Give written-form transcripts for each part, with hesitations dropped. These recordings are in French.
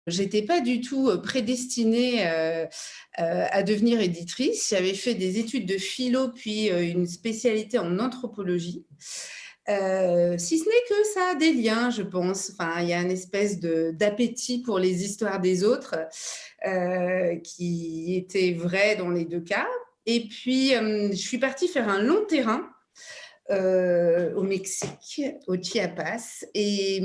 J'étais pas du tout prédestinée à devenir éditrice. J'avais fait des études de philo, puis une spécialité en anthropologie. Si ce n'est que ça a des liens, je pense. Enfin, il y a une espèce d'appétit pour les histoires des autres qui était vrai dans les deux cas. Et puis, je suis partie faire un long terrain au Mexique, au Chiapas. Et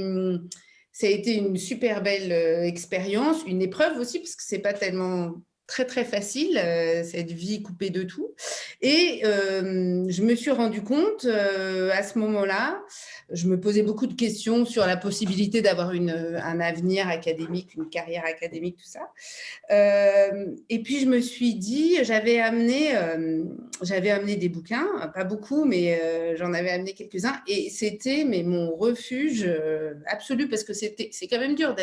ça a été une super belle expérience, une épreuve aussi, parce que c'est pas tellement très très facile, cette vie coupée de tout. Et je me suis rendu compte à ce moment-là, je me posais beaucoup de questions sur la possibilité d'avoir un avenir académique, une carrière académique, tout ça. Et puis, je me suis dit, j'avais amené des bouquins, pas beaucoup, mais j'en avais amené quelques-uns. Et c'était mon refuge absolu, parce que c'est quand même dur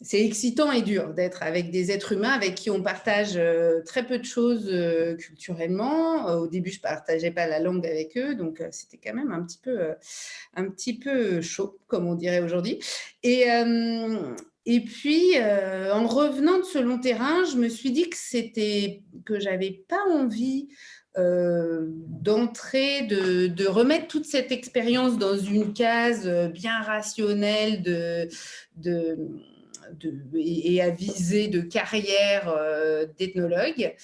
c'est excitant et dur d'être avec des êtres humains avec qui on partage très peu de choses culturellement. Au début, je ne partageais pas la langue avec eux, donc c'était quand même un petit peu chaud, comme on dirait aujourd'hui. Et, et puis, en revenant de ce long terrain, je me suis dit que j'avais pas envie d'entrer, de remettre toute cette expérience dans une case bien rationnelle de, et avisée de carrière d'ethnologue.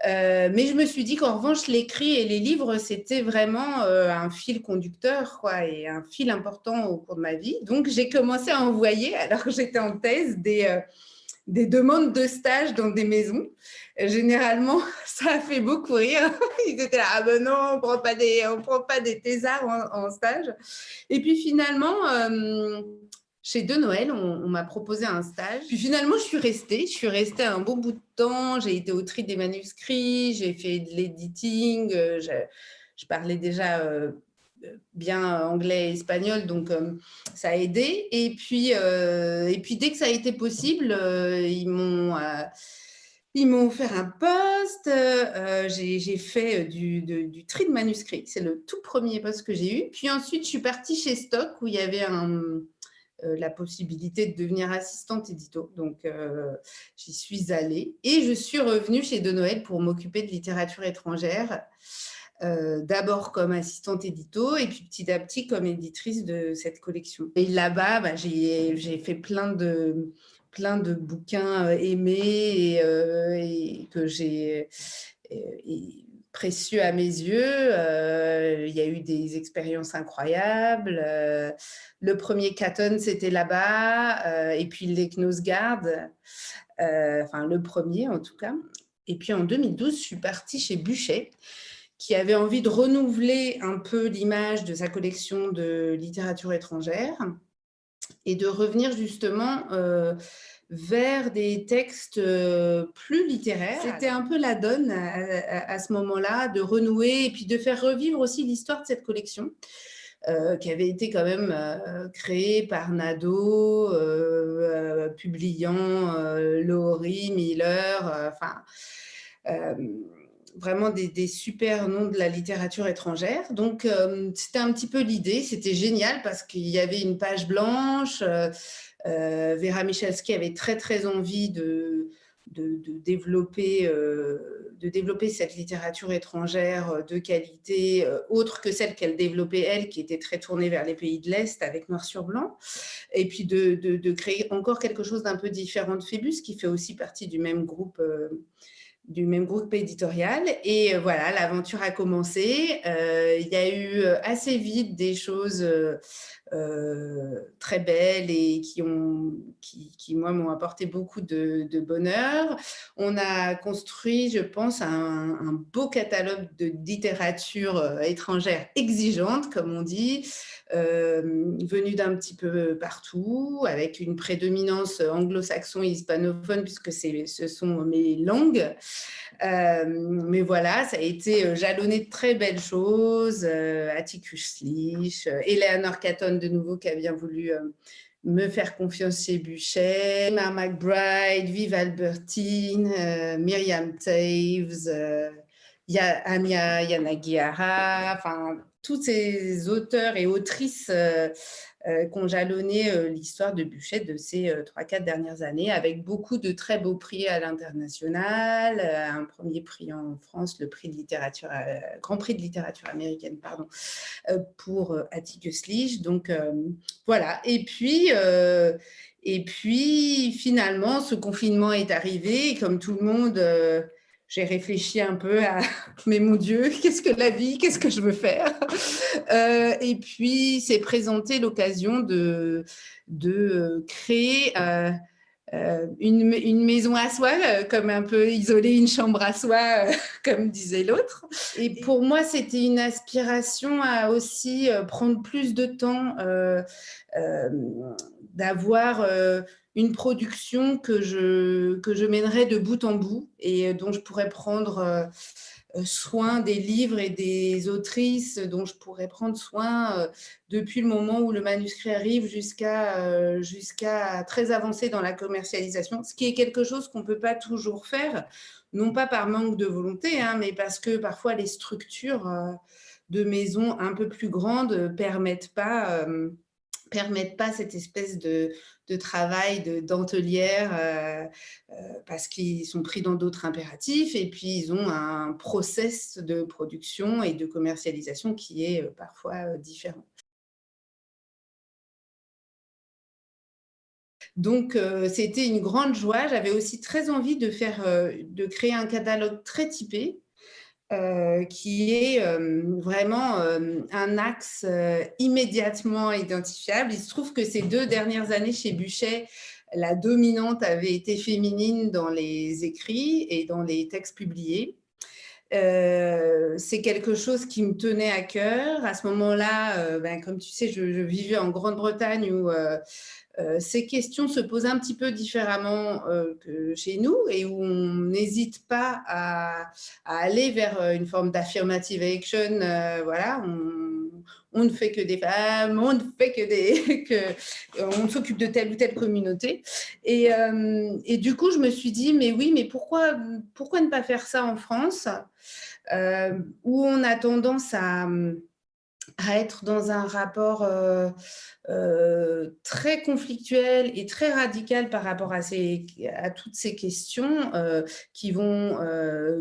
Mais je me suis dit qu'en revanche, l'écrit et les livres, c'était vraiment un fil conducteur, quoi, et un fil important au cours de ma vie. Donc, j'ai commencé à envoyer, alors que j'étais en thèse, des demandes de stage dans des maisons. Généralement, ça a fait beaucoup rire. Ils étaient là, ah ben non, on prend pas des thésards en stage. Et puis finalement, chez De Noël, on m'a proposé un stage. Puis finalement, je suis restée un bon bout de temps. J'ai été autrice des manuscrits, j'ai fait de l'editing, je parlais déjà bien anglais et espagnol, donc ça a aidé. Et puis, dès que ça a été possible, ils m'ont offert un poste. J'ai fait du tri de manuscrits. C'est le tout premier poste que j'ai eu. Puis ensuite, je suis partie chez Stock, où il y avait la possibilité de devenir assistante édito. Donc, j'y suis allée. Et je suis revenue chez De Noël pour m'occuper de littérature étrangère. D'abord comme assistante édito et puis petit à petit comme éditrice de cette collection. Et là-bas, j'ai fait plein de bouquins aimés et que j'ai précieux à mes yeux. Il y a eu des expériences incroyables. Le premier Catton, c'était là-bas, et puis l'Eknosgard, enfin le premier en tout cas. Et puis en 2012, je suis partie chez Buchet, qui avait envie de renouveler un peu l'image de sa collection de littérature étrangère et de revenir justement vers des textes plus littéraires. C'était un peu la donne à ce moment-là, de renouer et puis de faire revivre aussi l'histoire de cette collection. Qui avait été quand même créée par Nadeau, publiant Laurie, Miller, vraiment des super noms de la littérature étrangère. Donc, c'était un petit peu l'idée. C'était génial parce qu'il y avait une page blanche. Vera Michalski avait très, très envie de développer cette littérature étrangère de qualité, autre que celle qu'elle développait, elle, qui était très tournée vers les pays de l'Est avec noir sur blanc. Et puis de créer encore quelque chose d'un peu différent de Phébus, qui fait aussi partie du même groupe éditorial. Et voilà, l'aventure a commencé. Il y a eu assez vite des choses très belles et qui, moi, m'ont apporté beaucoup de bonheur. On a construit, je pense, un beau catalogue de littérature étrangère exigeante, comme on dit, venue d'un petit peu partout, avec une prédominance anglo-saxon et hispanophone, puisque ce sont mes langues. Mais voilà, ça a été jalonné de très belles choses. Atticus Slisch, Eleanor Catton de nouveau, qui a bien voulu me faire confiance chez Buchet, Emma McBride, Viv Albertine, Myriam Taves, il y a Anya Yanagihara, enfin, tous ces auteurs et autrices qui ont jalonné l'histoire de Buchette de ces 3-4 dernières années, avec beaucoup de très beaux prix à l'international, un premier prix en France, le prix de littérature, Grand Prix de littérature américaine, pardon, pour Atticus Lich. Donc voilà. Et puis finalement, ce confinement est arrivé, et comme tout le monde, j'ai réfléchi un peu à mais mon Dieu, qu'est-ce que la vie, qu'est-ce que je veux faire, et puis s'est présentée l'occasion de créer une maison à soi, comme un peu isoler une chambre à soi, comme disait l'autre. Et pour moi, c'était une aspiration à aussi prendre plus de temps, d'avoir une production que je mènerais de bout en bout et dont je pourrais prendre soin, des livres et des autrices dont je pourrais prendre soin depuis le moment où le manuscrit arrive jusqu'à très avancé dans la commercialisation, ce qui est quelque chose qu'on ne peut pas toujours faire, non pas par manque de volonté, hein, mais parce que parfois les structures de maisons un peu plus grandes permettent pas cette espèce de travail de dentelière parce qu'ils sont pris dans d'autres impératifs et puis ils ont un process de production et de commercialisation qui est parfois différent. Donc, c'était une grande joie. J'avais aussi très envie de créer un catalogue très typé, qui est vraiment un axe immédiatement identifiable. Il se trouve que ces 2 dernières années chez Buchet, la dominante avait été féminine dans les écrits et dans les textes publiés. C'est quelque chose qui me tenait à cœur. À ce moment-là, comme tu sais, je vivais en Grande-Bretagne où ces questions se posent un petit peu différemment que chez nous et où on n'hésite pas à aller vers une forme d'affirmative action. Voilà, on ne fait que des femmes, on ne fait on s'occupe de telle ou telle communauté. Et du coup, je me suis dit, mais oui, mais pourquoi ne pas faire ça en France, où on a tendance à être dans un rapport très conflictuel et très radical par rapport à toutes ces questions qui vont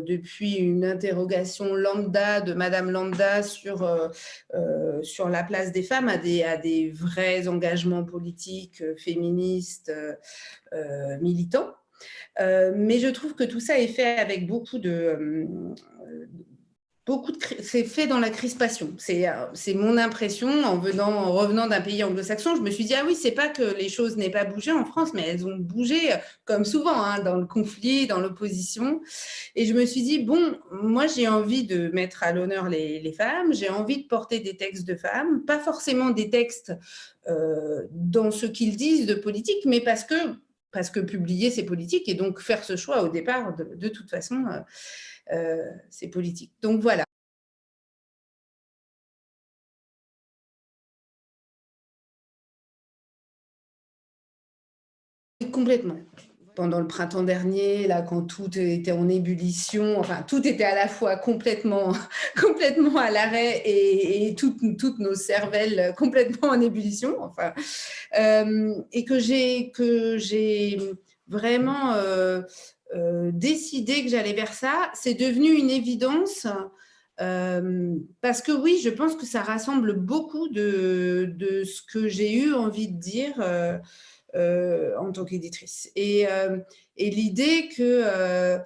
depuis une interrogation lambda de Madame Lambda sur la place des femmes à des vrais engagements politiques, féministes, militants. Mais je trouve que tout ça est fait avec c'est fait dans la crispation. C'est mon impression en revenant d'un pays anglo-saxon. Je me suis dit, ah oui, c'est pas que les choses n'aient pas bougé en France, mais elles ont bougé comme souvent, hein, dans le conflit, dans l'opposition. Et je me suis dit, bon, moi j'ai envie de mettre à l'honneur les femmes, j'ai envie de porter des textes de femmes, pas forcément des textes dans ce qu'ils disent de politique, mais parce que publier c'est politique et donc faire ce choix au départ, de toute façon, c'est politique. Donc voilà. Complètement. Pendant le printemps dernier, là, quand tout était en ébullition, enfin, tout était à la fois complètement, complètement à l'arrêt et toutes nos cervelles complètement en ébullition. Enfin, et que j'ai vraiment décidé que j'allais vers ça. C'est devenu une évidence. Parce que oui, je pense que ça rassemble beaucoup de ce que j'ai eu envie de dire en tant qu'éditrice. Et l'idée que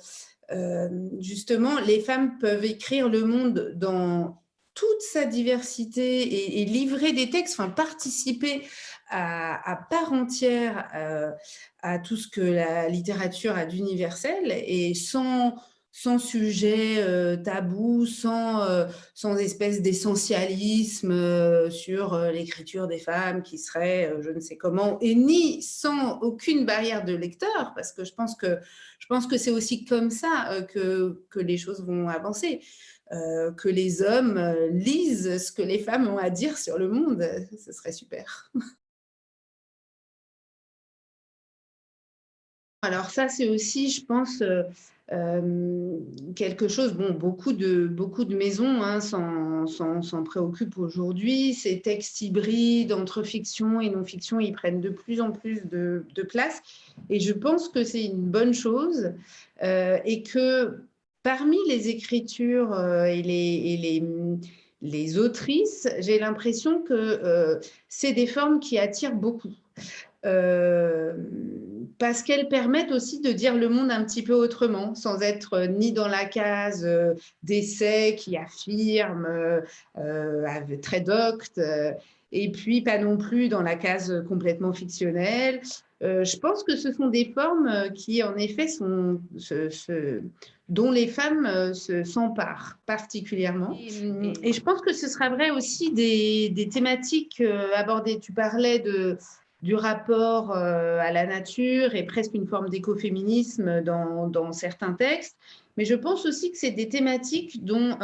justement, les femmes peuvent écrire le monde dans toute sa diversité et livrer des textes, enfin participer à part entière à tout ce que la littérature a d'universel et sans sujet tabou, sans espèce d'essentialisme sur l'écriture des femmes qui serait je ne sais comment, et ni sans aucune barrière de lecteur, parce que je pense que c'est aussi comme ça que les choses vont avancer. Que les hommes lisent ce que les femmes ont à dire sur le monde, ce serait super. Alors ça, c'est aussi, je pense, quelque chose, bon, beaucoup de maisons hein, s'en préoccupent aujourd'hui. Ces textes hybrides entre fiction et non-fiction, ils prennent de plus en plus de place. Et je pense que c'est une bonne chose et que parmi les écritures et les autrices, j'ai l'impression que c'est des formes qui attirent beaucoup. Parce qu'elles permettent aussi de dire le monde un petit peu autrement, sans être ni dans la case d'essai qui affirme, très docte, et puis pas non plus dans la case complètement fictionnelle. Je pense que ce sont des formes qui, en effet, dont les femmes s'emparent particulièrement. Et je pense que ce sera vrai aussi des thématiques abordées. Tu parlais du rapport à la nature et presque une forme d'écoféminisme dans certains textes. Mais je pense aussi que c'est des thématiques dont,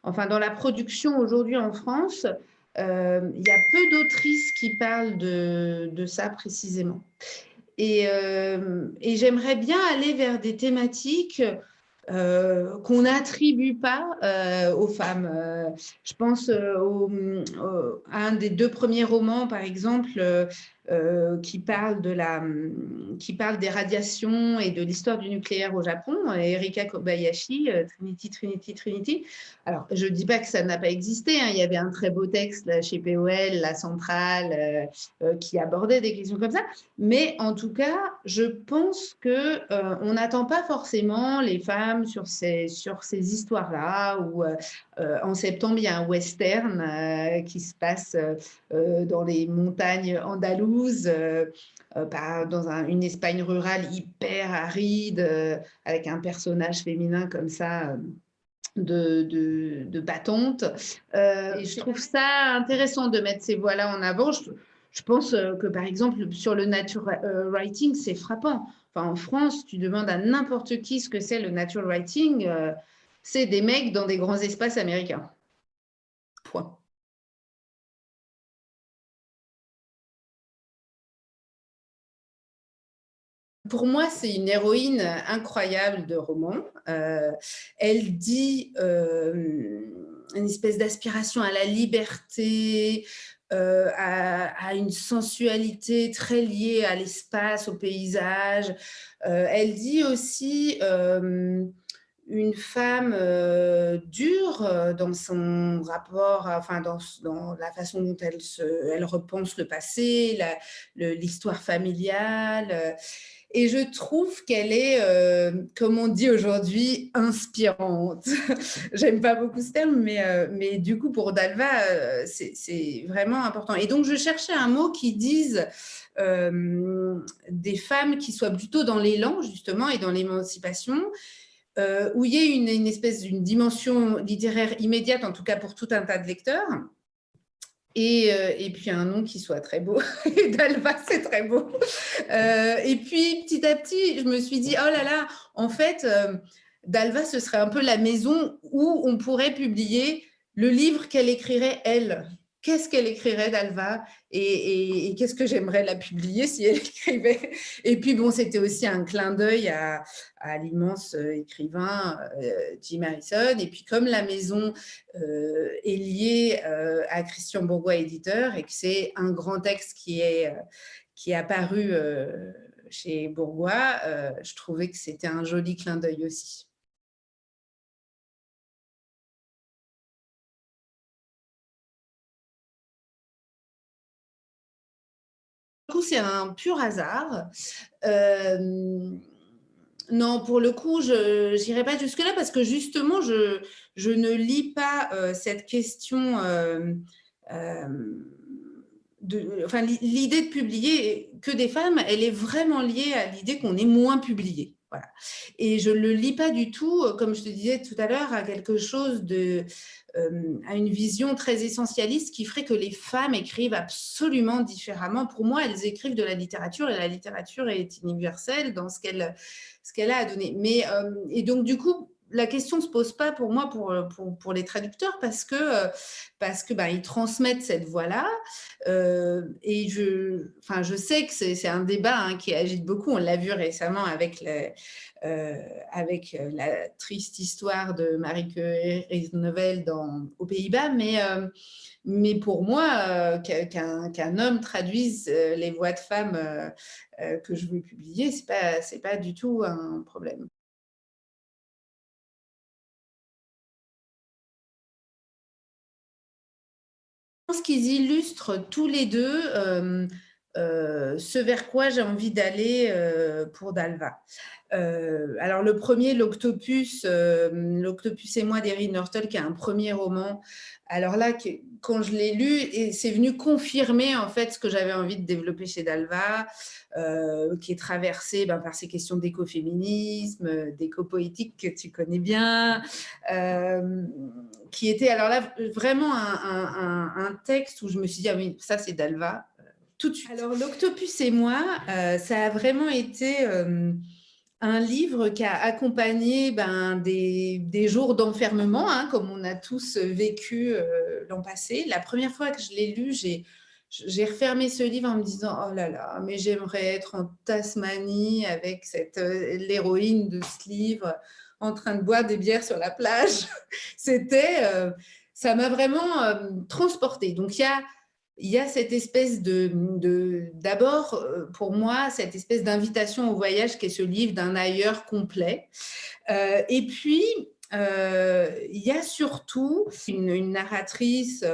enfin, dans la production aujourd'hui en France, il y a peu d'autrices qui parlent de ça précisément. Et j'aimerais bien aller vers des thématiques qu'on n'attribue pas aux femmes. Je pense à un des 2 premiers romans, par exemple, qui parle des radiations et de l'histoire du nucléaire au Japon, Erika Kobayashi, Trinity, Trinity, Trinity. Alors, je ne dis pas que ça n'a pas existé, hein. Il y avait un très beau texte là, chez POL, La Centrale, qui abordait des questions comme ça. Mais en tout cas, je pense qu'on n'attend pas forcément les femmes sur ces histoires-là, ou en septembre, il y a un western qui se passe dans les montagnes andalouses, dans une Espagne rurale hyper aride, avec un personnage féminin comme ça, de battante. Et je trouve ça intéressant de mettre ces voix-là en avant. Je pense que, par exemple, sur le nature writing, c'est frappant. Enfin, en France, tu demandes à n'importe qui ce que c'est le nature writing, c'est des mecs dans des grands espaces américains. Point. Pour moi, c'est une héroïne incroyable de roman. Elle dit une espèce d'aspiration à la liberté, à une sensualité très liée à l'espace, au paysage. Elle dit aussi une femme dure dans son rapport, enfin dans la façon dont elle repense le passé, l'histoire familiale. Et je trouve qu'elle est, comme on dit aujourd'hui, inspirante. J'aime pas beaucoup ce terme, mais du coup, pour Dalva, c'est vraiment important. Et donc, je cherchais un mot qui dise des femmes qui soient plutôt dans l'élan, justement, et dans l'émancipation, où il y ait une espèce d'une dimension littéraire immédiate, en tout cas pour tout un tas de lecteurs. Et puis un nom qui soit très beau. Et Dalva, c'est très beau. Et puis petit à petit, je me suis dit, oh là là, en fait, Dalva, ce serait un peu la maison où on pourrait publier le livre qu'elle écrirait, elle. Qu'est-ce qu'elle écrirait, Dalva, et qu'est-ce que j'aimerais la publier si elle écrivait. Et puis bon, c'était aussi un clin d'œil à l'immense écrivain Jim Harrison. Et puis comme la maison est liée à Christian Bourgois, éditeur, et que c'est un grand texte qui est apparu chez Bourgois, je trouvais que c'était un joli clin d'œil aussi. Du coup, c'est un pur hasard. Non, pour le coup, je n'irai pas jusque-là parce que justement, je ne lis pas cette question. Enfin, l'idée de publier que des femmes, elle est vraiment liée à l'idée qu'on est moins publié. Voilà. Et je ne le lis pas du tout, comme je te disais tout à l'heure, à quelque chose à une vision très essentialiste qui ferait que les femmes écrivent absolument différemment. Pour moi, elles écrivent de la littérature et la littérature est universelle dans ce qu'elle a à donner. Et donc, du coup, la question ne se pose pas pour moi, pour les traducteurs, parce que ils transmettent cette voix-là. Et je sais que c'est un débat qui agite beaucoup. On l'a vu récemment avec la triste histoire de Marieke Rijsnovel aux Pays-Bas, mais pour moi, qu'un homme traduise les voix de femmes que je veux publier, c'est pas du tout un problème. Je pense qu'ils illustrent tous les deux ce vers quoi j'ai envie d'aller pour Dalva. Alors le premier, L'Octopus et moi d'Erin Norton, qui est un premier roman. Alors là, quand je l'ai lu, et c'est venu confirmer en fait ce que j'avais envie de développer chez Dalva, qui est traversé par ces questions d'écoféminisme, d'éco-poétique que tu connais bien, qui était alors là vraiment un texte où je me suis dit, ah oui, ça c'est Dalva, tout de suite. Alors l'Octopus et moi, ça a vraiment été un livre qui a accompagné des jours d'enfermement, comme on a tous vécu l'an passé. La première fois que je l'ai lu, j'ai refermé ce livre en me disant, oh là là, mais j'aimerais être en Tasmanie avec l'héroïne de ce livre en train de boire des bières sur la plage. Ça m'a vraiment transportée. Donc il y a cette espèce d'abord, pour moi, cette espèce d'invitation au voyage qui est ce livre d'un ailleurs complet. Et puis, il y a surtout une narratrice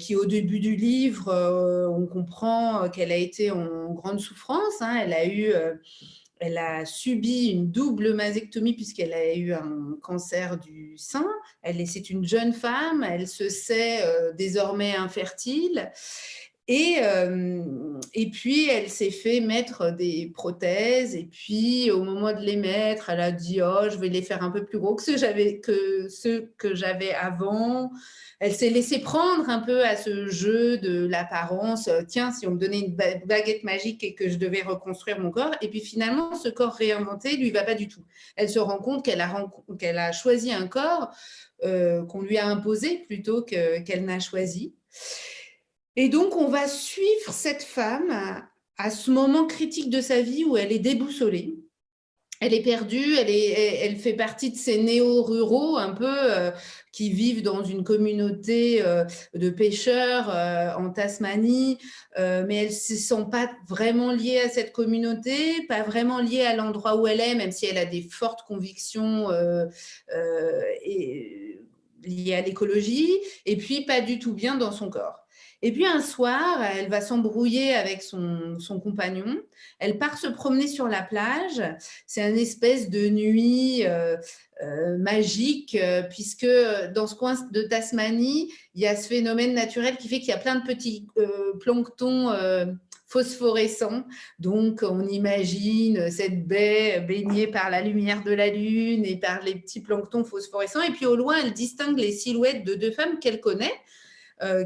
qui, au début du livre, on comprend qu'elle a été en grande souffrance. Elle a subi une double mastectomie puisqu'elle a eu un cancer du sein. C'est une jeune femme, elle se sait désormais infertile. Et puis, elle s'est fait mettre des prothèses. Et puis, au moment de les mettre, elle a dit « Oh, je vais les faire un peu plus gros que ceux que j'avais avant ». Elle s'est laissée prendre un peu à ce jeu de l'apparence. Tiens, si on me donnait une baguette magique et que je devais reconstruire mon corps. Et puis, finalement, ce corps réinventé lui va pas du tout. Elle se rend compte qu'elle a choisi un corps qu'on lui a imposé plutôt qu'elle n'a choisi. Et donc, on va suivre cette femme à ce moment critique de sa vie où elle est déboussolée. Elle est perdue, elle fait partie de ces néo-ruraux un peu qui vivent dans une communauté de pêcheurs en Tasmanie, mais elle ne se sent pas vraiment liée à cette communauté, pas vraiment liée à l'endroit où elle est, même si elle a des fortes convictions liées à l'écologie, et puis pas du tout bien dans son corps. Et puis un soir, elle va s'embrouiller avec son compagnon. Elle part se promener sur la plage. C'est une espèce de nuit magique, puisque dans ce coin de Tasmanie, il y a ce phénomène naturel qui fait qu'il y a plein de petits planctons phosphorescents. Donc, on imagine cette baie baignée par la lumière de la lune et par les petits planctons phosphorescents. Et puis, au loin, elle distingue les silhouettes de deux femmes qu'elle connaît,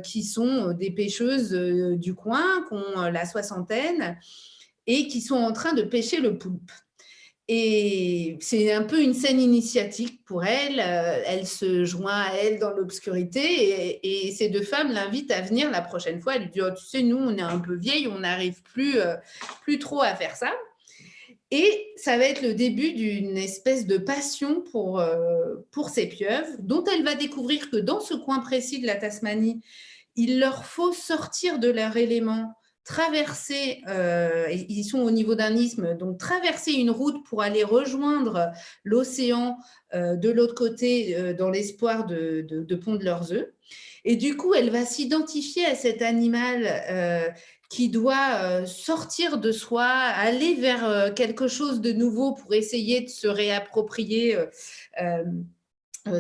qui sont des pêcheuses du coin, qui ont la soixantaine, et qui sont en train de pêcher le poulpe. Et c'est un peu une scène initiatique pour elle. Elle se joint à elle dans l'obscurité et ces deux femmes l'invitent à venir la prochaine fois. Elle lui dit « Oh, tu sais, nous, on est un peu vieilles, on n'arrive plus trop à faire ça ». Et ça va être le début d'une espèce de passion pour ces pieuvres, dont elle va découvrir que dans ce coin précis de la Tasmanie, il leur faut sortir de leur élément, traverser, ils sont au niveau d'un isthme, donc traverser une route pour aller rejoindre l'océan de l'autre côté dans l'espoir de pondre leurs œufs. Et du coup, elle va s'identifier à cet animal qui doit sortir de soi, aller vers quelque chose de nouveau pour essayer de se réapproprier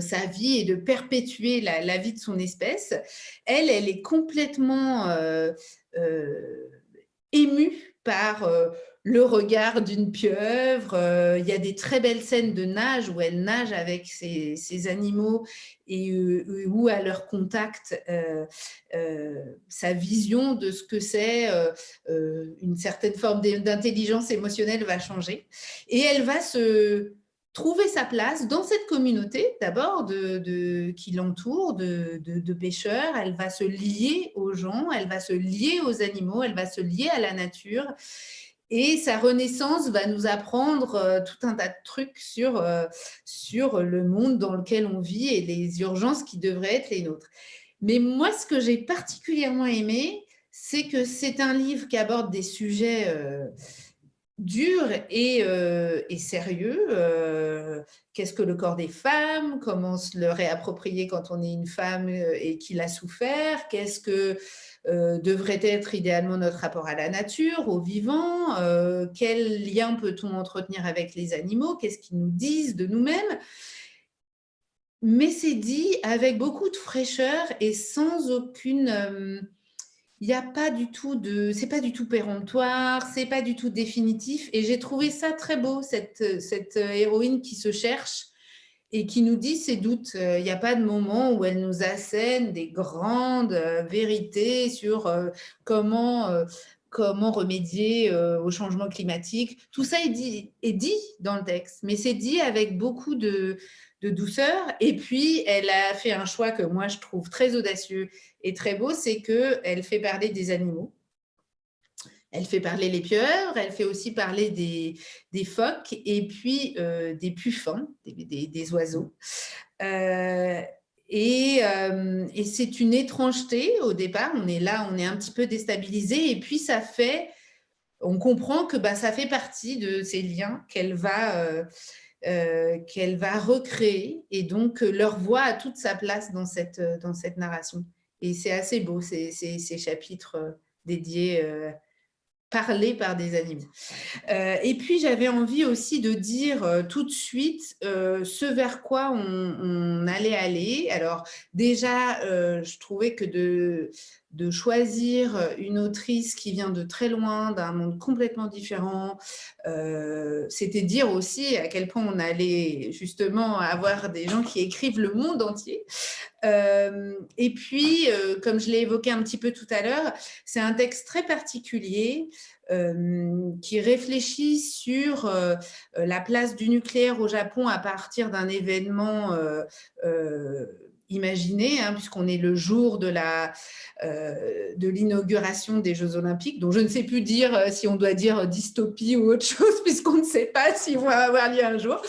sa vie et de perpétuer la vie de son espèce. Elle est complètement émue par le regard d'une pieuvre. Il y a des très belles scènes de nage où elle nage avec ces animaux et où à leur contact, sa vision de ce que c'est une certaine forme d'intelligence émotionnelle va changer. Et elle va trouver sa place dans cette communauté, d'abord, qui l'entoure, de pêcheurs. Elle va se lier aux gens, elle va se lier aux animaux, elle va se lier à la nature. Et sa renaissance va nous apprendre tout un tas de trucs sur le monde dans lequel on vit et les urgences qui devraient être les nôtres. Mais moi, ce que j'ai particulièrement aimé, c'est que c'est un livre qui aborde des sujets dur et sérieux. Qu'est-ce que le corps des femmes? Comment se le réapproprier quand on est une femme et qu'il a souffert? Qu'est-ce que devrait être idéalement notre rapport à la nature, au vivant? Quel lien peut-on entretenir avec les animaux? Qu'est-ce qu'ils nous disent de nous-mêmes? Mais c'est dit avec beaucoup de fraîcheur et sans aucune... il n'y a pas du tout c'est pas du tout péremptoire, c'est pas du tout définitif. Et j'ai trouvé ça très beau, cette héroïne qui se cherche et qui nous dit ses doutes. Il n'y a pas de moment où elle nous assène des grandes vérités sur comment remédier au changement climatique. Tout ça est dit dans le texte, mais c'est dit avec beaucoup de douceur. Et puis, elle a fait un choix que moi, je trouve très audacieux et très beau, c'est qu'elle fait parler des animaux. Elle fait parler les pieuvres, elle fait aussi parler des phoques et puis des puffins, des oiseaux. Euh, et c'est une étrangeté au départ. On est là, on est un petit peu déstabilisé. Et puis, on comprend que ça fait partie de ces liens qu'elle va recréer. Et donc, leur voix a toute sa place dans cette narration. Et c'est assez beau, ces chapitres dédiés, parlés par des animaux. Et puis, j'avais envie aussi de dire tout de suite ce vers quoi on allait aller. Alors, déjà, je trouvais que de choisir une autrice qui vient de très loin, d'un monde complètement différent, c'était dire aussi à quel point on allait justement avoir des gens qui écrivent le monde entier. Et puis, comme je l'ai évoqué un petit peu tout à l'heure, c'est un texte très particulier qui réfléchit sur la place du nucléaire au Japon à partir d'un événement imaginé, puisqu'on est le jour de l'inauguration des Jeux Olympiques, dont je ne sais plus dire si on doit dire dystopie ou autre chose, puisqu'on ne sait pas s'ils vont avoir lieu un jour.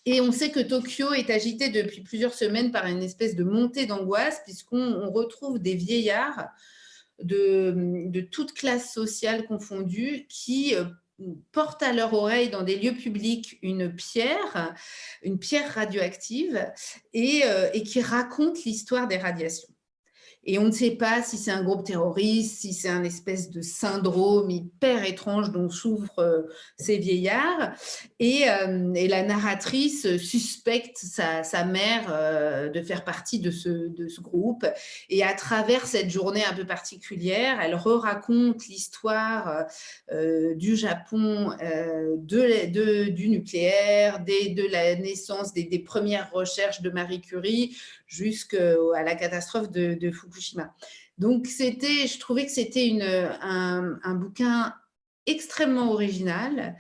Et on sait que Tokyo est agité depuis plusieurs semaines par une espèce de montée d'angoisse, puisqu'on retrouve des vieillards de toutes classes sociales confondues qui portent à leur oreille dans des lieux publics une pierre radioactive et qui raconte l'histoire des radiations. Et on ne sait pas si c'est un groupe terroriste, si c'est un espèce de syndrome hyper étrange dont souffrent ces vieillards. Et la narratrice suspecte sa mère de faire partie de ce groupe. Et à travers cette journée un peu particulière, elle raconte l'histoire du Japon, du nucléaire, de la naissance des premières recherches de Marie Curie, jusqu'à la catastrophe de Fukushima. Donc, je trouvais que c'était un bouquin extrêmement original.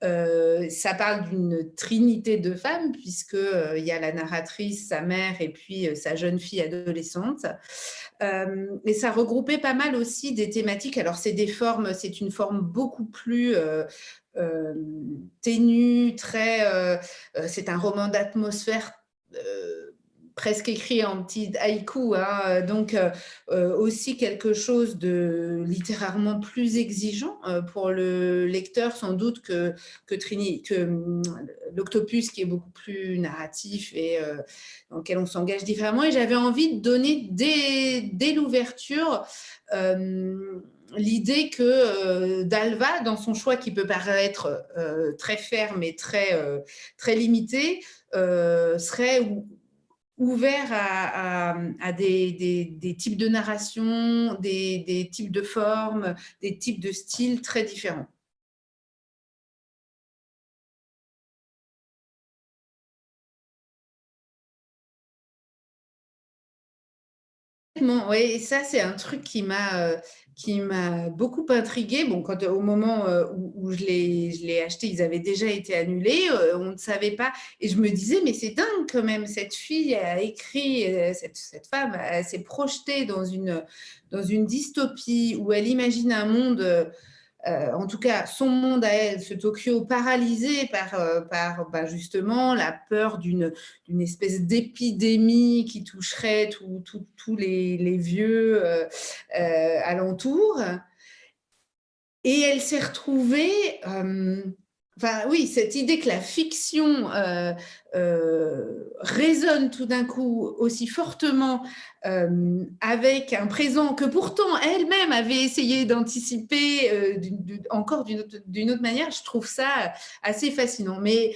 Ça parle d'une trinité de femmes, puisqu'il y a la narratrice, sa mère et puis sa jeune fille adolescente. Et ça regroupait pas mal aussi des thématiques. Alors, c'est une forme beaucoup plus ténue, c'est un roman d'atmosphère presque écrit en petit haïku, donc aussi quelque chose de littérairement plus exigeant pour le lecteur, sans doute que l'Octopus, qui est beaucoup plus narratif et dans lequel on s'engage différemment. Et j'avais envie de donner dès l'ouverture l'idée que Dalva, dans son choix qui peut paraître très ferme et très limité, serait ouvert à des types de narration, des types de formes, des types de styles très différents. Oui, et ça, c'est un truc qui m'a beaucoup intriguée. Bon, au moment où je l'ai acheté, ils avaient déjà été annulés, on ne savait pas. Et je me disais, mais c'est dingue quand même, cette fille a écrit, cette femme, elle s'est projetée dans une dystopie où elle imagine un monde en tout cas, son monde à elle, ce Tokyo paralysé par justement la peur d'une espèce d'épidémie qui toucherait tous les vieux alentours. Et elle s'est retrouvée, enfin oui, cette idée que la fiction résonne tout d'un coup aussi fortement avec un présent que pourtant elle-même avait essayé d'anticiper encore d'une autre manière, je trouve ça assez fascinant. Mais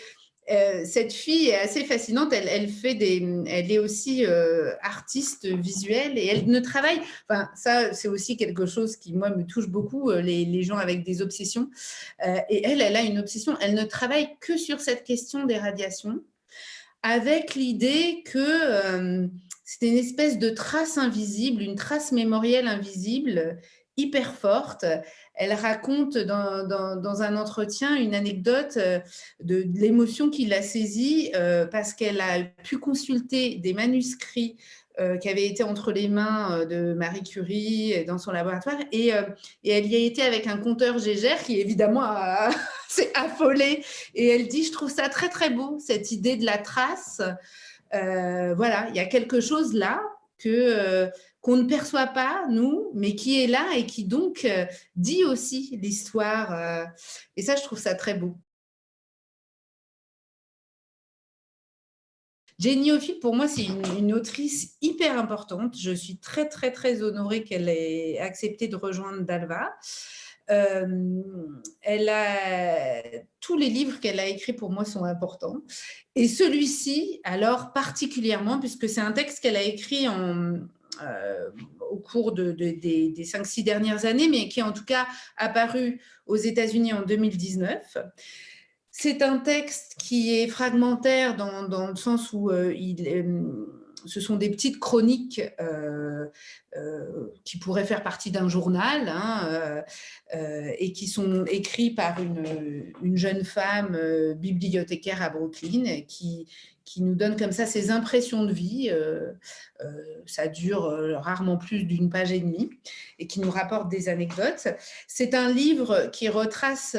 cette fille est assez fascinante. Elle est aussi artiste visuelle et elle ne travaille. Enfin, ça, c'est aussi quelque chose qui moi me touche beaucoup. Les gens avec des obsessions. Et elle a une obsession. Elle ne travaille que sur cette question des radiations, avec l'idée que c'était une espèce de trace invisible, une trace mémorielle invisible, hyper forte. Elle raconte dans un entretien une anecdote de l'émotion qui l'a saisie parce qu'elle a pu consulter des manuscrits qui avaient été entre les mains de Marie Curie dans son laboratoire et elle y a été avec un compteur Gégère qui évidemment s'est affolé et elle dit je trouve ça très très beau cette idée de la trace. Voilà, il y a quelque chose là qu'on ne perçoit pas, nous, mais qui est là et qui donc dit aussi l'histoire. Et ça, je trouve ça très beau. Jenny Offill, pour moi, c'est une autrice hyper importante. Je suis très, très, très honorée qu'elle ait accepté de rejoindre Dalva. Tous les livres qu'elle a écrits pour moi sont importants. Et celui-ci, alors particulièrement, puisque c'est un texte qu'elle a écrit au cours des 5-6 dernières années, mais qui est en tout cas apparu aux États-Unis en 2019. C'est un texte qui est fragmentaire dans le sens où ce sont des petites chroniques qui pourraient faire partie d'un journal et qui sont écrits par une jeune femme bibliothécaire à Brooklyn qui nous donne comme ça ses impressions de vie. Ça dure rarement plus d'une page et demie et qui nous rapporte des anecdotes. C'est un livre qui retrace,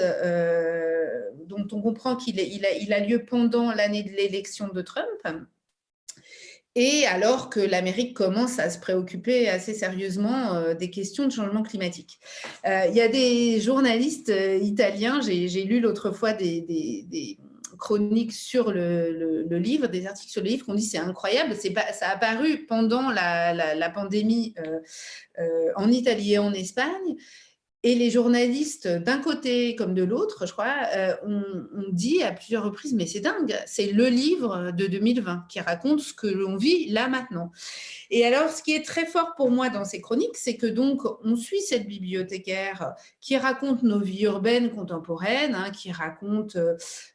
dont on comprend qu'il a lieu pendant l'année de l'élection de Trump. Et alors que l'Amérique commence à se préoccuper assez sérieusement des questions de changement climatique. Il y a des journalistes italiens, j'ai lu l'autre fois des chroniques sur le livre, des articles sur le livre, qu'on dit c'est incroyable, ça a apparu pendant la pandémie en Italie et en Espagne. Et les journalistes, d'un côté comme de l'autre, je crois, ont dit à plusieurs reprises, mais c'est dingue, c'est le livre de 2020 qui raconte ce que l'on vit là maintenant. Et alors, ce qui est très fort pour moi dans ces chroniques, c'est que donc on suit cette bibliothécaire qui raconte nos vies urbaines contemporaines, qui raconte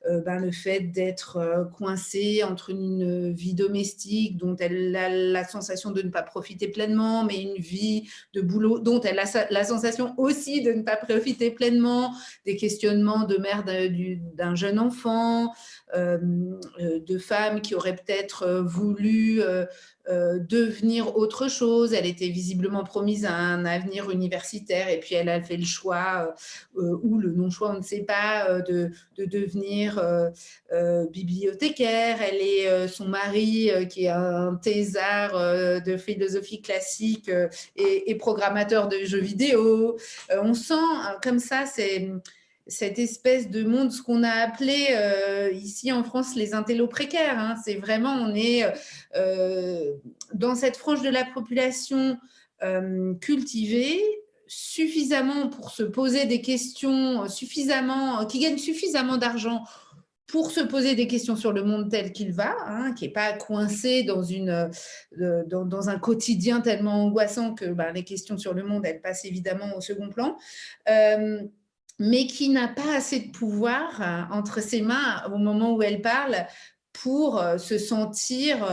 le fait d'être coincée entre une vie domestique dont elle a la sensation de ne pas profiter pleinement, mais une vie de boulot dont elle a la sensation aussi de ne pas profiter pleinement, des questionnements de mère d'un jeune enfant, de femmes qui auraient peut-être voulu devenir autre chose. Elle était visiblement promise à un avenir universitaire et puis elle a fait le choix, ou le non-choix, on ne sait pas, de devenir bibliothécaire. Elle est son mari qui est un thésard de philosophie classique et programmateur de jeux vidéo. On sent comme ça, c'est cette espèce de monde, ce qu'on a appelé ici en France les intellos précaires. C'est vraiment, on est dans cette frange de la population cultivée, suffisamment pour se poser des questions, qui gagnent suffisamment d'argent pour se poser des questions sur le monde tel qu'il va, qui n'est pas coincé dans un quotidien tellement angoissant que les questions sur le monde, elles passent évidemment au second plan. Mais qui n'a pas assez de pouvoir entre ses mains au moment où elle parle pour se sentir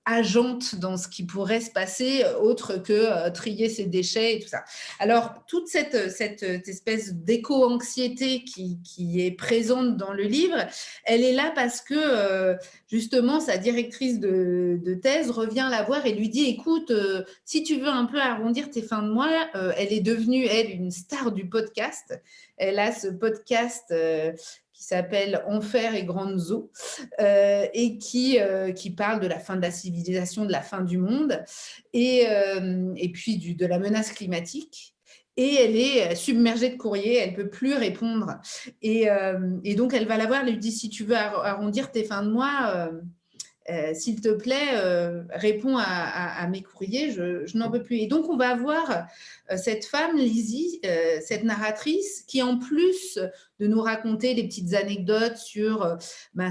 agente dans ce qui pourrait se passer, autre que trier ses déchets et tout ça. Alors, toute cette espèce d'éco-anxiété qui est présente dans le livre, elle est là parce que, justement, sa directrice de thèse revient la voir et lui dit, écoute, si tu veux un peu arrondir tes fins de mois, elle est devenue, elle, une star du podcast. Elle a ce podcast qui s'appelle Enfer et Grandes eaux, et qui parle de la fin de la civilisation, de la fin du monde, et puis de la menace climatique. Et elle est submergée de courriers, elle ne peut plus répondre. Et donc, elle va la voir, elle lui dit, si tu veux arrondir tes fins de mois, s'il te plaît, réponds à mes courriers, je n'en peux plus. Et donc, on va avoir cette femme, Lizzie, cette narratrice, qui en plus de nous raconter les petites anecdotes sur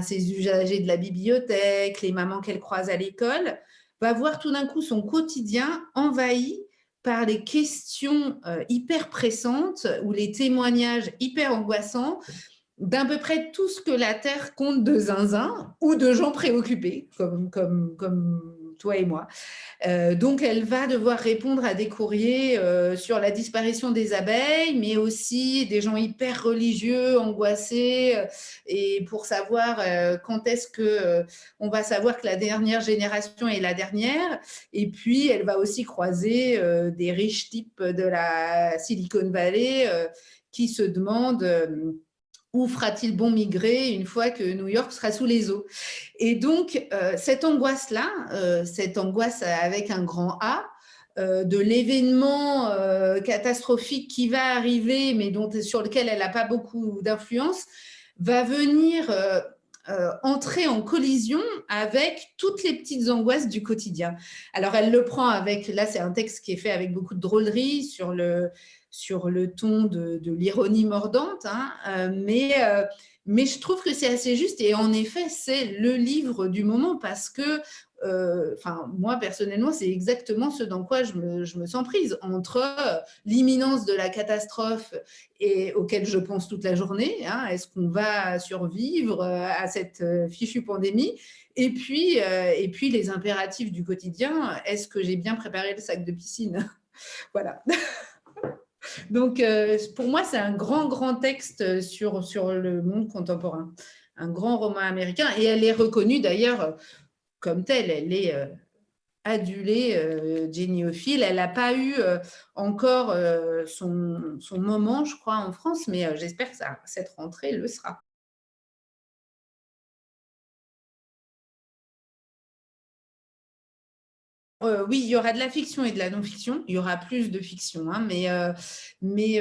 ses usagers de la bibliothèque, les mamans qu'elle croise à l'école, va voir tout d'un coup son quotidien envahi par les questions hyper pressantes ou les témoignages hyper angoissants d'à peu près tout ce que la Terre compte de zinzin ou de gens préoccupés, comme toi et moi. Donc, elle va devoir répondre à des courriers sur la disparition des abeilles, mais aussi des gens hyper religieux, angoissés, et pour savoir quand est-ce qu'on va savoir que la dernière génération est la dernière. Et puis, elle va aussi croiser des riches types de la Silicon Valley qui se demandent où fera-t-il bon migrer une fois que New York sera sous les eaux? Et donc, cette angoisse-là, cette angoisse avec un grand A, de l'événement catastrophique qui va arriver, mais sur lequel elle n'a pas beaucoup d'influence, va venir entrer en collision avec toutes les petites angoisses du quotidien. Alors, elle le prend avec, là, c'est un texte qui est fait avec beaucoup de drôlerie sur le ton de l'ironie mordante, hein, mais je trouve que c'est assez juste. Et en effet, c'est le livre du moment parce que, moi, personnellement, c'est exactement ce dans quoi je me sens prise. Entre l'imminence de la catastrophe auquel je pense toute la journée, hein, est-ce qu'on va survivre à cette fichue pandémie, et puis les impératifs du quotidien, est-ce que j'ai bien préparé le sac de piscine? Voilà. Donc, pour moi, c'est un grand, grand texte sur le monde contemporain, un grand roman américain, et elle est reconnue d'ailleurs comme telle, elle est adulée, Jenny Ophil. Elle n'a pas eu encore son moment, je crois, en France, mais j'espère que cette rentrée le sera. Oui, il y aura de la fiction et de la non-fiction. Il y aura plus de fiction, hein, mais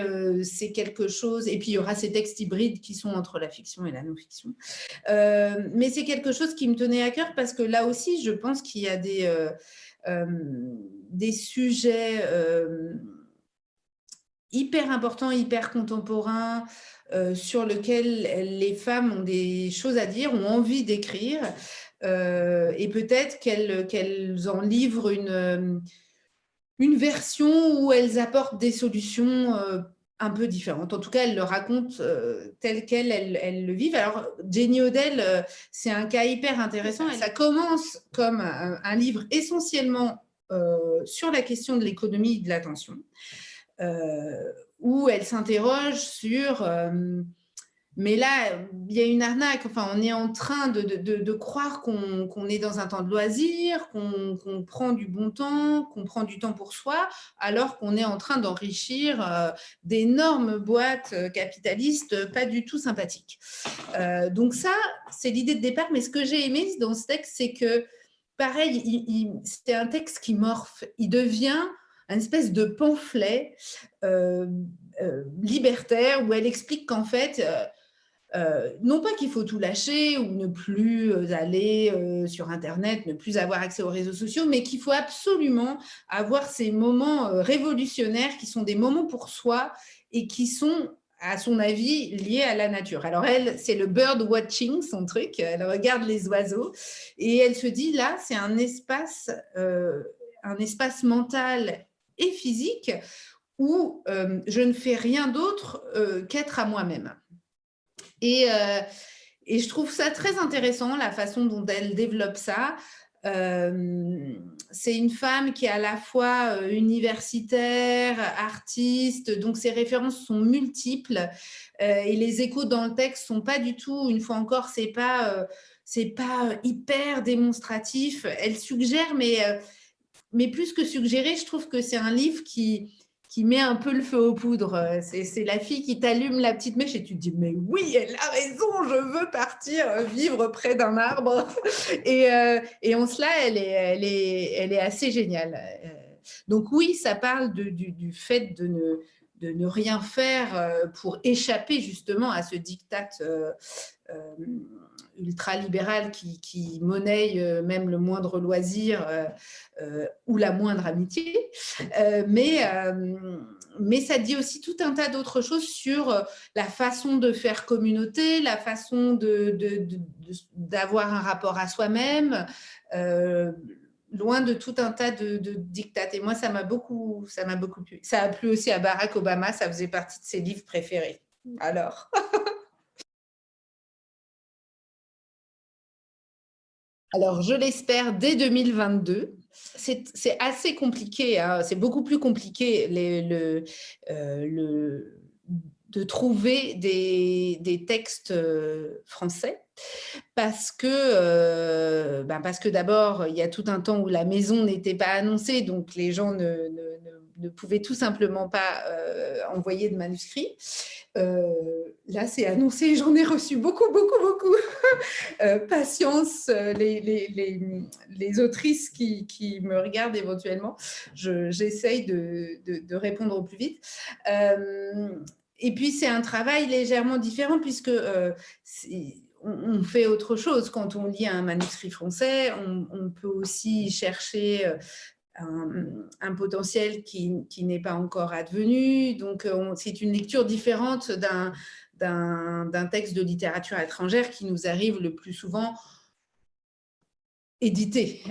c'est quelque chose. Et puis, il y aura ces textes hybrides qui sont entre la fiction et la non-fiction. Mais c'est quelque chose qui me tenait à cœur parce que là aussi, je pense qu'il y a des sujets hyper importants, hyper contemporains, sur lesquels les femmes ont des choses à dire, ont envie d'écrire. Et peut-être qu'elles en livrent une version où elles apportent des solutions un peu différentes. En tout cas, elles le racontent tel qu'elles elles le vivent. Alors, Jenny Odell, c'est un cas hyper intéressant. Ça commence comme un livre essentiellement sur la question de l'économie et de l'attention, où elle s'interroge sur... mais là, il y a une arnaque. Enfin, on est en train de croire qu'on est dans un temps de loisir, qu'on prend du bon temps, qu'on prend du temps pour soi, alors qu'on est en train d'enrichir d'énormes boîtes capitalistes pas du tout sympathiques. Donc ça, c'est l'idée de départ. Mais ce que j'ai aimé dans ce texte, c'est que, pareil, c'est un texte qui morphe. Il devient une espèce de pamphlet libertaire où elle explique qu'en fait... non pas qu'il faut tout lâcher ou ne plus aller sur Internet, ne plus avoir accès aux réseaux sociaux, mais qu'il faut absolument avoir ces moments révolutionnaires qui sont des moments pour soi et qui sont, à son avis, liés à la nature. Alors elle, c'est le bird watching, son truc, elle regarde les oiseaux et elle se dit là, c'est un espace mental et physique où je ne fais rien d'autre qu'être à moi-même. Et je trouve ça très intéressant, la façon dont elle développe ça. C'est une femme qui est à la fois universitaire, artiste, donc ses références sont multiples et les échos dans le texte sont pas du tout, une fois encore, c'est pas hyper démonstratif. Elle suggère, mais plus que suggérer, je trouve que c'est un livre qui met un peu le feu aux poudres. C'est la fille qui t'allume la petite mèche et tu te dis, mais oui, elle a raison, je veux partir vivre près d'un arbre. Et en cela, elle est assez géniale. Donc oui, ça parle du fait de ne rien faire pour échapper justement à ce diktat ultra-libéral qui monnaie même le moindre loisir ou la moindre amitié. Mais ça dit aussi tout un tas d'autres choses sur la façon de faire communauté, la façon d'avoir un rapport à soi-même, loin de tout un tas de dictats. Et moi, ça m'a beaucoup plu. Ça a plu aussi à Barack Obama, ça faisait partie de ses livres préférés. Alors Alors, je l'espère dès 2022. C'est assez compliqué, hein. C'est beaucoup plus compliqué de trouver des textes français parce que d'abord, il y a tout un temps où la maison n'était pas annoncée, donc les gens ne pouvaient tout simplement pas envoyer de manuscrits. Là, c'est annoncé, j'en ai reçu beaucoup, beaucoup, beaucoup. Patience, les autrices qui me regardent éventuellement, j'essaye de répondre au plus vite. Et puis, c'est un travail légèrement différent puisque on fait autre chose. Quand on lit un manuscrit français, on peut aussi chercher un potentiel qui n'est pas encore advenu. Donc, c'est une lecture différente d'un texte de littérature étrangère qui nous arrive le plus souvent édité.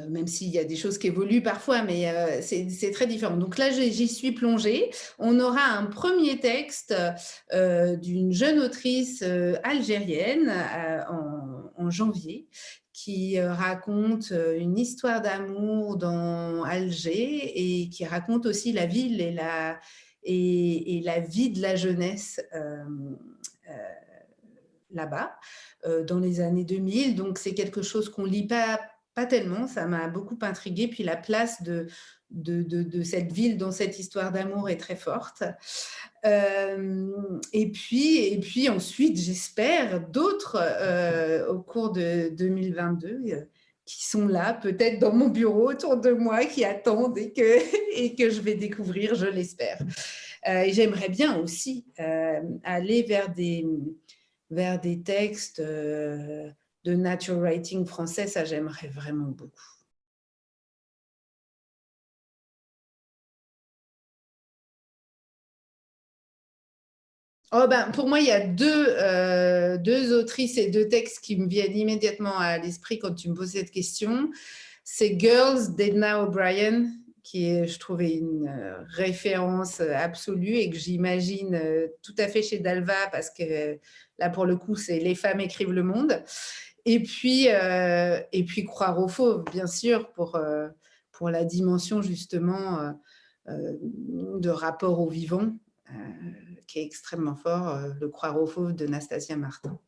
Même s'il y a des choses qui évoluent parfois, mais c'est très différent. Donc là, j'y suis plongée. On aura un premier texte d'une jeune autrice algérienne en janvier qui raconte une histoire d'amour dans Alger et qui raconte aussi la ville et la vie de la jeunesse là-bas dans les années 2000. Donc, c'est quelque chose qu'on ne lit pas tellement. Ça m'a beaucoup intriguée. Puis, la place de cette ville dans cette histoire d'amour est très forte. Et puis ensuite, j'espère, d'autres au cours de 2022 qui sont là, peut-être dans mon bureau autour de moi, qui attendent et que je vais découvrir, je l'espère. Et j'aimerais bien aussi aller vers des textes de nature writing français, ça j'aimerais vraiment beaucoup. Oh ben, pour moi, il y a deux autrices et deux textes qui me viennent immédiatement à l'esprit quand tu me poses cette question. C'est Girls d'Edna O'Brien, qui est, je trouvais, une référence absolue et que j'imagine tout à fait chez Dalva parce que là, pour le coup, c'est les femmes écrivent le monde. Et puis Croire aux fauves, bien sûr, pour la dimension justement de rapport au vivant, qui est extrêmement fort, le Croire aux fauves de Nastasia Martin.